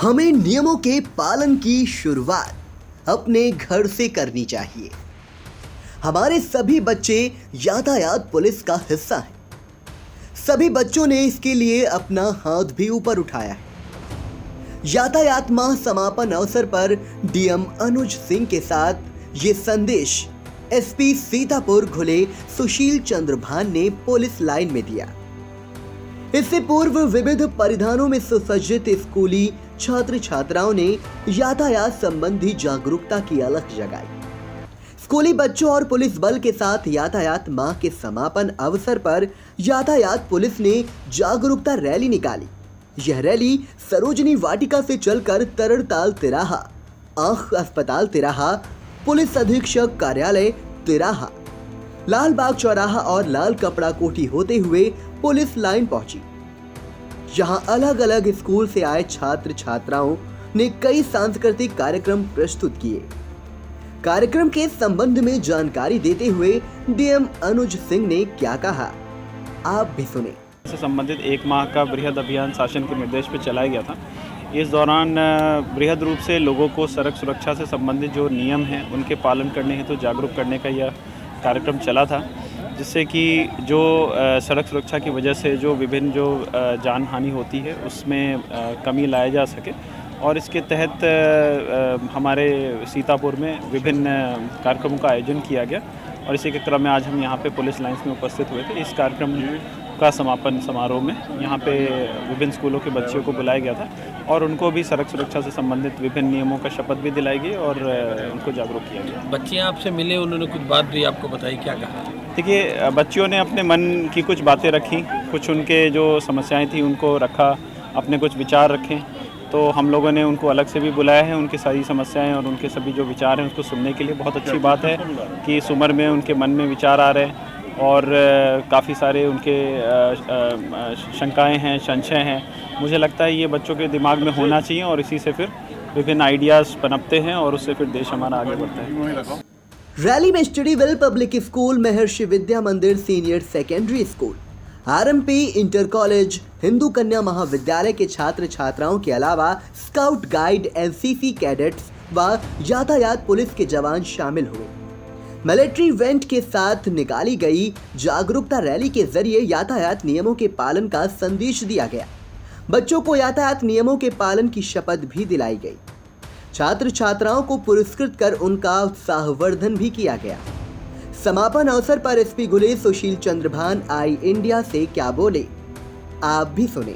हमें नियमों के पालन की शुरुआत अपने घर से करनी चाहिए। हमारे सभी बच्चे यातायात पुलिस का हिस्सा हैं। सभी बच्चों ने इसके लिए अपना हाथ भी ऊपर उठाया है। यातायात माह समापन अवसर पर डीएम अनुज सिंह के साथ ये संदेश एसपी सीतापुर घुले सुशील चंद्र भान ने पुलिस लाइन में दिया। इससे पूर्व विविध परिधानों में सुसज्जित स्कूली छात्र छात्राओं ने यातायात संबंधी जागरूकता की अलख जगाई। स्कूली बच्चों और पुलिस बल के साथ यातायात माह के समापन अवसर पर यातायात पुलिस ने जागरूकता रैली निकाली। यह रैली सरोजनी वाटिका से चलकर तरड़ताल तिराहा, आंख अस्पताल तिराहा, पुलिस अधीक्षक कार्यालय तिराहा, लाल बाग चौराहा और लाल कपड़ा कोठी होते हुए पुलिस लाइन पहुंची। यहां अलग अलग स्कूल से आए छात्र छात्राओं ने कई सांस्कृतिक कार्यक्रम प्रस्तुत किए। कार्यक्रम के संबंध में जानकारी देते हुए डीएम अनुज सिंह ने क्या कहा, आप भी सुने। से संबंधित एक माह का बृहद अभियान शासन के निर्देश पर चलाया गया था। इस दौरान बृहद रूप से लोगों को सड़क सुरक्षा से संबंधित जो नियम हैं उनके पालन करने हेतु तो जागरूक करने का यह कार्यक्रम चला था, जिससे कि जो सड़क सुरक्षा की वजह से जो विभिन्न जो जान हानि होती है उसमें कमी लाया जा सके। और इसके तहत हमारे सीतापुर में विभिन्न कार्यक्रमों का आयोजन किया गया और इसी के क्रम में आज हम यहाँ पे पुलिस लाइन्स में उपस्थित हुए थे। इस कार्यक्रम का समापन समारोह में यहाँ पे विभिन्न स्कूलों के बच्चों को बुलाया गया था और उनको भी सड़क सुरक्षा से संबंधित विभिन्न नियमों का शपथ भी दिलाई गई और उनको जागरूक किया गया। बच्चे आपसे मिले, उन्होंने कुछ बात भी आपको बताई, क्या कहा? देखिए, बच्चियों ने अपने मन की कुछ बातें रखी, कुछ उनके जो समस्याएं थी उनको रखा, अपने कुछ विचार रखे। तो हम लोगों ने उनको अलग से भी बुलाया है, उनकी सारी समस्याएं और उनके सभी जो विचार हैं उसको सुनने के लिए। बहुत अच्छी बात है कि इस उम्र में उनके मन में विचार आ रहे हैं और काफ़ी सारे उनके शंकाएं हैं, संशय हैं। मुझे लगता है ये बच्चों के दिमाग में होना चाहिए और इसी से फिर विभिन्न आइडियाज़ पनपते हैं और उससे फिर देश हमारा आगे बढ़ता है। रैली में स्टडीवेल पब्लिक स्कूल, महर्षि विद्या मंदिर senior secondary school, RMP inter college, Hindu कन्या महाविद्यालय के छात्र छात्राओं के अलावा स्काउट गाइड, एनसीसी कैडेट्स व यातायात पुलिस के जवान शामिल हुए। मिलिट्री वेंट के साथ निकाली गई जागरूकता रैली के जरिए यातायात नियमों के पालन का संदेश दिया गया। बच्चों को यातायात नियमों के पालन की शपथ भी दिलाई गई। छात्र छात्राओं को पुरस्कृत कर उनका उत्साहवर्धन भी किया गया। समापन अवसर पर एसपी घुले सुशील चंद्र भान आई इंडिया से क्या बोले, आप भी सुने।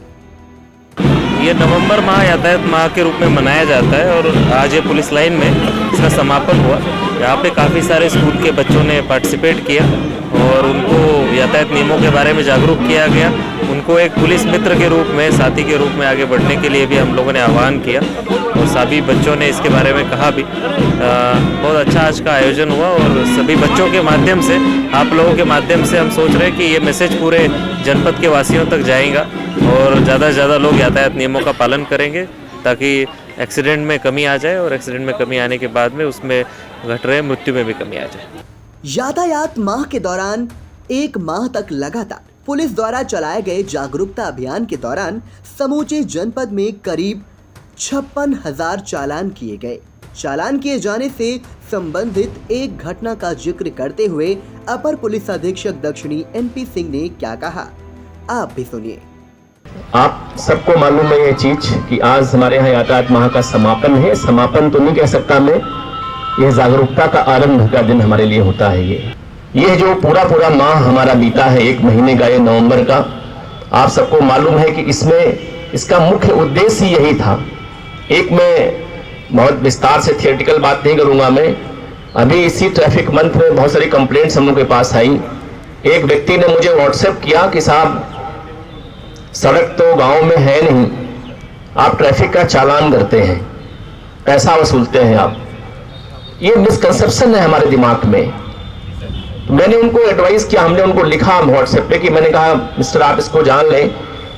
ये नवंबर माह यातायात माह के रूप में मनाया जाता है और आज ये पुलिस लाइन में इसका समापन हुआ। यहाँ पे काफ़ी सारे स्कूल के बच्चों ने पार्टिसिपेट किया और उनको यातायात नियमों के बारे में जागरूक किया गया। उनको एक पुलिस मित्र के रूप में, साथी के रूप में आगे बढ़ने के लिए भी हम लोगों ने आह्वान किया और सभी बच्चों ने इसके बारे में कहा भी। बहुत अच्छा आज का आयोजन हुआ और सभी बच्चों के माध्यम से, आप लोगों के माध्यम से हम सोच रहे हैं कि ये मैसेज पूरे जनपद के वासियों तक जाएगा और ज़्यादा से ज़्यादा लोग यातायात नियमों का पालन करेंगे ताकि एक्सीडेंट में कमी आ जाए और एक्सीडेंट में कमी आने के बाद में उसमें घट रहे मृत्यु में भी कमी आ जाए। यातायात माह के दौरान एक माह तक लगातार पुलिस द्वारा चलाए गए जागरूकता अभियान के दौरान समूचे जनपद में करीब 56,000 चालान किए गए। चालान किए जाने से संबंधित एक घटना का जिक्र करते हुए अपर पुलिस अधीक्षक दक्षिणी एनपी सिंह ने क्या कहा, आप भी सुनिए। आप सबको मालूम है ये चीज कि आज हमारे यहाँ यातायात माह का समापन है। समापन तो नहीं कह सकता मैं, यह जागरूकता का आरंभ का दिन हमारे लिए होता है। ये जो पूरा माह हमारा बीता है, एक महीने का, ये नवंबर का, आप सबको मालूम है कि इसमें इसका मुख्य उद्देश्य यही था। एक मैं बहुत विस्तार से थियोरेटिकल बात नहीं करूंगा मैं। अभी इसी ट्रैफिक मंथ में बहुत सारी कंप्लेंट्स हम लोग के पास आई। एक व्यक्ति ने मुझे व्हाट्सएप किया कि साहब सड़क तो गांव में है नहीं, आप ट्रैफिक का चालान करते हैं, पैसा वसूलते हैं आप। ये मिसकंसेप्शन है हमारे दिमाग में। तो मैंने उनको एडवाइस किया, हमने उनको लिखा व्हाट्सएप पे कि मैंने कहा मिस्टर आप इसको जान लें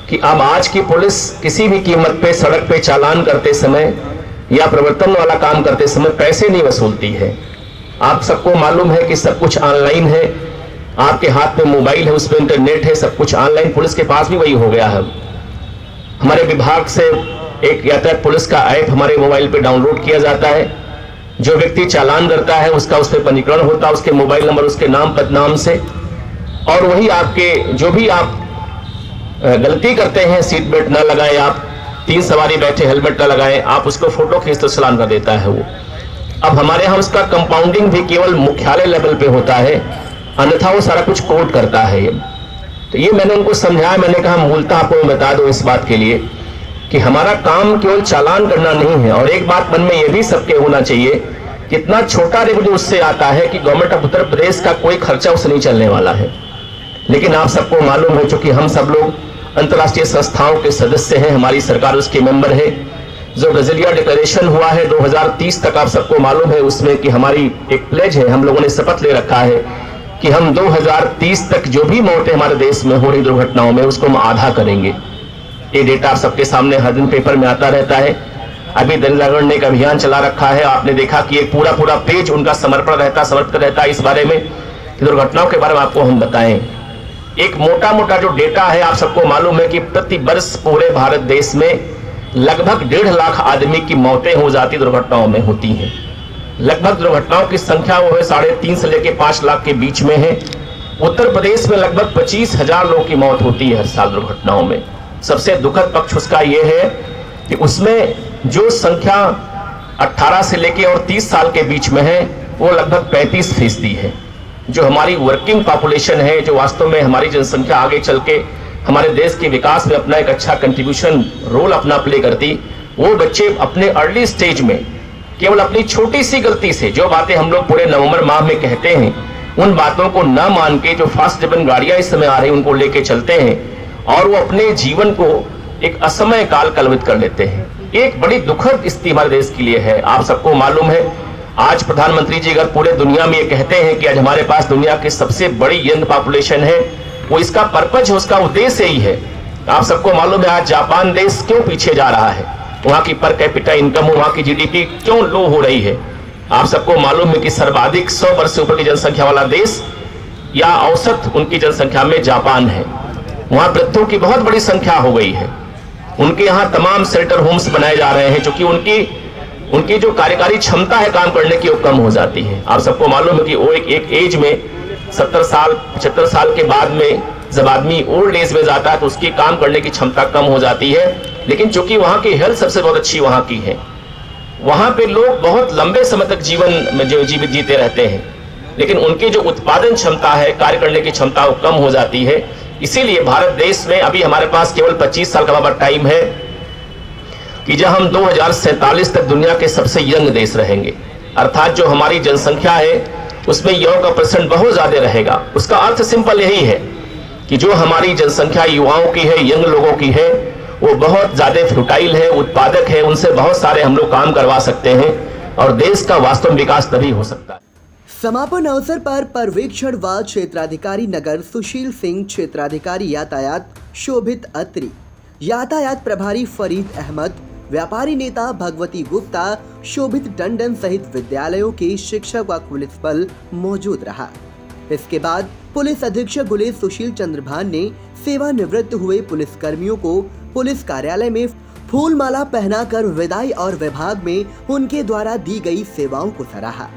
कि अब आज की पुलिस किसी भी कीमत पे सड़क पे चालान करते समय या प्रवर्तन वाला काम करते समय पैसे नहीं वसूलती है। आप सबको मालूम है कि सब कुछ ऑनलाइन है, आपके हाथ में मोबाइल है, उसमें इंटरनेट है, सब कुछ ऑनलाइन। पुलिस के पास भी वही हो गया है। हमारे विभाग से एक यातायात पुलिस का ऐप हमारे मोबाइल पे डाउनलोड किया जाता है। जो व्यक्ति चालान करता है उसका उस पर पंजीकरण होता है, उसके मोबाइल नंबर, उसके नाम पदनाम से। और वही आपके जो भी आप गलती करते हैं, सीट बेल्ट ना लगाएं, आप 3 सवारी बैठे हेलमेट ना लगाएं, आप उसको फोटो खींच तो चालान कर देता है वो। अब हमारे यहाँ उसका कंपाउंडिंग भी केवल मुख्यालय लेवल पे होता है, अन्यथा वो सारा कुछ कोड करता है। तो ये मैंने उनको समझाया। मैंने कहा मूलतः आपको मैं बता दूं इस बात के लिए कि हमारा काम केवल चालान करना नहीं है। और एक बात मन में यह भी सबके होना चाहिए कि इतना छोटा रेवेन्यू उससे आता है कि गवर्नमेंट ऑफ उत्तर प्रदेश का कोई खर्चा उससे नहीं चलने वाला है। लेकिन आप सबको मालूम है, चूंकि हम सब लोग अंतर्राष्ट्रीय संस्थाओं के सदस्य हैं, हमारी सरकार उसके मेंबर है। जो ब्राजीलिया डिक्लेरेशन हुआ है 2030 तक, आप सबको मालूम है उसमें कि हमारी एक प्लेज है, हम लोगों ने शपथ ले रखा है कि हम 2030 तक जो भी मौतें हमारे देश में हो रही दुर्घटनाओं में, उसको हम आधा करेंगे। ये डेटा आप सबके सामने हर दिन पेपर में आता रहता है। अभी दैनिक जागरण ने एक अभियान चला रखा है, आपने देखा कि एक पूरा पेज उनका समर्पित रहता है इस बारे में कि दुर्घटनाओं के बारे में आपको हम बताएं। एक मोटा जो डेटा है, आप सबको मालूम है कि प्रति वर्ष पूरे भारत देश में लगभग 1.5 लाख आदमी की मौतें हो जाती दुर्घटनाओं में होती हैं। लगभग दुर्घटनाओं की संख्या वो है 3.5 से लेकर 5 लाख के बीच में है। उत्तर प्रदेश में लगभग 25,000 लोगों की मौत होती है हर साल दुर्घटनाओं में। सबसे दुखद पक्ष उसका ये है कि उसमें जो संख्या 18 से लेकर और 30 साल के बीच में है वो लगभग 35% है। जो हमारी वर्किंग पॉपुलेशन है, जो वास्तव में हमारी जनसंख्या आगे चल के हमारे देश के विकास में अपना एक अच्छा कंट्रीब्यूशन रोल अपना प्ले करती, वो बच्चे अपने अर्ली स्टेज में केवल अपनी छोटी सी गलती से, जो बातें हम लोग पूरे नवंबर माह में कहते हैं, उन बातों को न मान के जो फास्ट ड्रिवन गाड़ियां इस समय आ रही उनको लेके चलते हैं और वो अपने जीवन को एक असमय काल कलवित कर लेते हैं। एक बड़ी दुखद स्थिति हमारे देश के लिए है। आप सबको मालूम है, आज प्रधानमंत्री जी अगर पूरे दुनिया में ये कहते हैं कि आज हमारे पास दुनिया की सबसे बड़ी यंग पॉपुलेशन है, वो इसका पर्पज है, उसका उद्देश्य ही है। आप सबको मालूम है आज जापान देश क्यों पीछे जा रहा है, वहां की पर कैपिटा इनकम, वहां की जीडीपी क्यों लो हो रही है। आप सबको मालूम है कि सर्वाधिक 100 वर्ष से ऊपर की जनसंख्या वाला देश या औसत उनकी जनसंख्या में जापान है। वहां वृद्धों की बहुत बड़ी संख्या हो गई है। उनके यहाँ तमाम शेल्टर होम्स बनाए जा रहे हैं, क्योंकि उनकी जो कार्यकारी क्षमता है काम करने की वो कम हो जाती है। आप सबको मालूम है कि वो एक एज में 70 साल 75 साल के बाद में जब आदमी ओल्ड एज में जाता है तो उसकी काम करने की क्षमता कम हो जाती है। लेकिन चूंकि वहां की हेल्थ सबसे बहुत अच्छी वहां की है, वहां पे लोग बहुत लंबे समय तक जीवन में जीवित जीते रहते हैं, लेकिन उनकी जो उत्पादन क्षमता है, कार्य करने की क्षमता वो कम हो जाती है। इसीलिए भारत देश में अभी हमारे पास केवल 25 साल का हमारा टाइम है कि जब हम 2047 तक दुनिया के सबसे यंग देश रहेंगे, अर्थात जो हमारी जनसंख्या है उसमें युवाओं का परसेंट बहुत ज्यादा रहेगा। उसका अर्थ सिंपल यही है कि जो हमारी जनसंख्या युवाओं की है, यंग लोगों की है, वो बहुत ज्यादा फ्यूटाइल है, उत्पादक है, उनसे बहुत सारे हम लोग काम करवा सकते हैं और देश का वास्तव में विकास तभी हो सकता है। समापन अवसर पर पर्यवेक्षणवाद क्षेत्राधिकारी नगर सुशील सिंह, क्षेत्राधिकारी यातायात शोभित अत्री, यातायात प्रभारी फरीद अहमद, व्यापारी नेता भगवती गुप्ता, शोभित टंडन सहित विद्यालयों के शिक्षक व पुलिस बल मौजूद रहा। इसके बाद पुलिस अधीक्षक गुलेश सुशील चंद्रभान ने सेवानिवृत्त हुए पुलिस कर्मियों को पुलिस कार्यालय में फूलमाला पहनाकर विदाई और विभाग में उनके द्वारा दी गई सेवाओं को सराहा।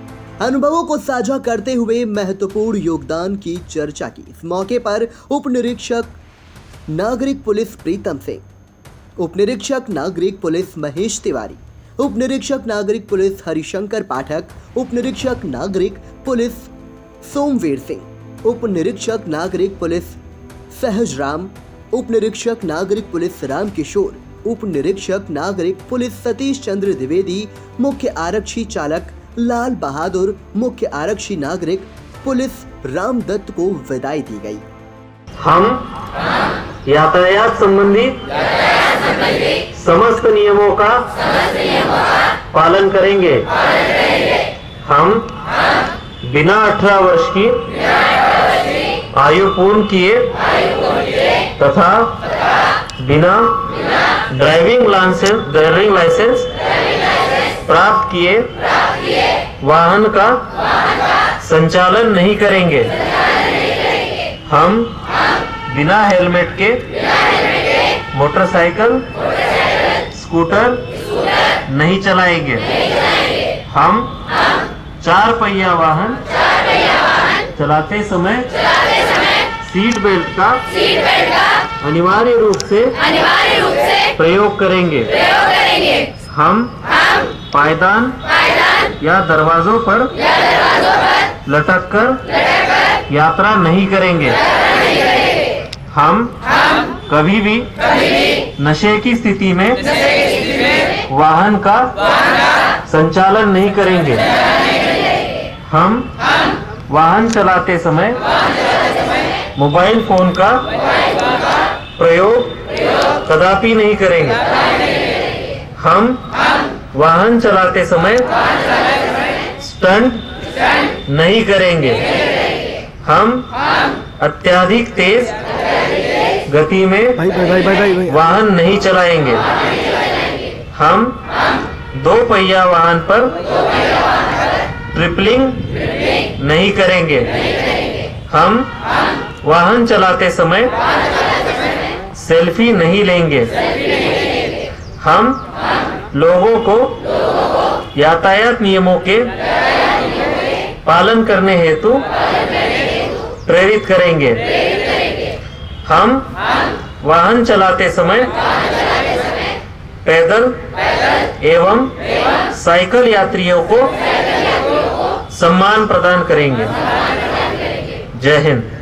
अनुभवों को साझा करते हुए महत्वपूर्ण योगदान की चर्चा की। इस मौके पर उप निरीक्षक नागरिक पुलिस प्रीतम सिंह, उप निरीक्षक नागरिक पुलिस महेश तिवारी, उप निरीक्षक नागरिक पुलिस हरिशंकर पाठक, उप निरीक्षक नागरिक पुलिस सोमवीर सिंह, उप निरीक्षक नागरिक पुलिस सहजराम, उप निरीक्षक नागरिक पुलिस रामकिशोर, उप निरीक्षक नागरिक पुलिस सतीश चंद्र द्विवेदी, मुख्य आरक्षी चालक लाल बहादुर, मुख्य आरक्षी नागरिक पुलिस रामदत्त को विदाई दी गई। हम यातायात संबंधी समस्त नियमों का पालन करेंगे। हम बिना 18 वर्ष की आयु पूर्ण किए तथा बिना ड्राइविंग लाइसेंस प्राप्त किए वाहन का संचालन नहीं करेंगे। हम बिना हेलमेट के मोटरसाइकिल, स्कूटर नहीं चलाएंगे। हम 4 पहिया वाहन चलाते समय सीट बेल्ट का अनिवार्य रूप से प्रयोग करेंगे। हम पायदान या दरवाजों पर लटककर यात्रा नहीं करेंगे। हम कभी भी नशे की स्थिति में वाहन का संचालन नहीं करेंगे। हम वाहन चलाते समय मोबाइल फोन का प्रयोग कदापि नहीं करेंगे। हम वाहन चलाते समय स्टंट नहीं करेंगे। हम अत्यधिक तेज गति में वाहन नहीं चलाएंगे। हम 2 पहिया वाहन पर ट्रिपलिंग नहीं करेंगे। हम वाहन चलाते समय सेल्फी नहीं लेंगे। हम लोगों को यातायात नियमों के पालन करने हेतु प्रेरित करेंगे। हम वाहन चलाते समय पैदल एवं साइकिल यात्रियों को सम्मान प्रदान करेंगे। जय हिंद।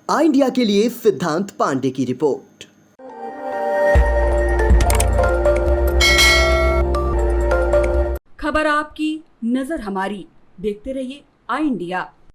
आई इंडिया के लिए सिद्धांत पांडे की रिपोर्ट। खबर आपकी, नजर हमारी। देखते रहिए आई इंडिया।